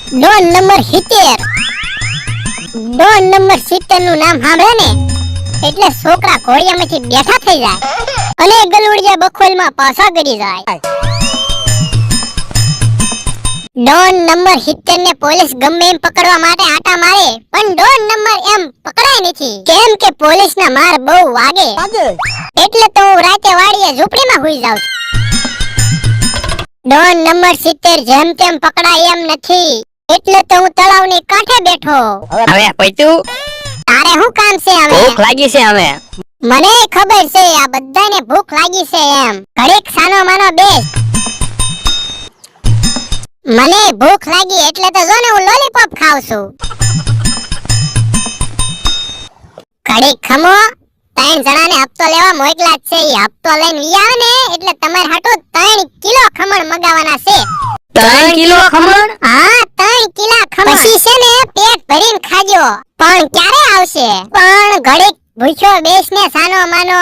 Don number 70. Don number 70 નું નામ સાંભળે ને એટલે છોકરા ઘોડિયામાંથી બેઠા થઈ જાય અને ગલુડિયા બખોલમાં પાછા ગડી જાય. ડોન નંબર 70 ને પોલીસ ગમે એમ પકડવા માટે આટા મારે પણ ડોન નંબર એમ પકડાય નથી કેમ કે પોલીસના માર બહુ વાગે એટલે તો હું રાતે વાડીએ ઝૂંપડીમાં હુઈ જાઉં છું. ડોન નંબર 70 જેમ તેમ પકડાય એમ નથી એટલે તો હું તળાવની કાંઠે બેઠો. હવે પૈતું તારે શું કામ છે હવે? ભૂખ લાગી છે હવે. મને ખબર છે આ બધાને ભૂખ લાગી છે એમ. ઘડીક સાનો માનો બેસ. મને ભૂખ લાગી એટલે તો જો ને હું લોલીપોપ ખાઉં છું. ઘડીક ખમો. 3 જણાને હપ્તો લેવા મોકલા જ છે. ઈ હપ્તો લઈને વી આવે ને એટલે તમારે હાટું 3 કિલો ખમણ મગાવવાના છે. 3 કિલો ખમણ? હા 3 કિલા ખમણ. પછી છે ને પેટ ભરીને ખાજો. પણ ક્યારે આવશે? પણ ઘડીક ભૂખ્યો બેસને સાનો માનો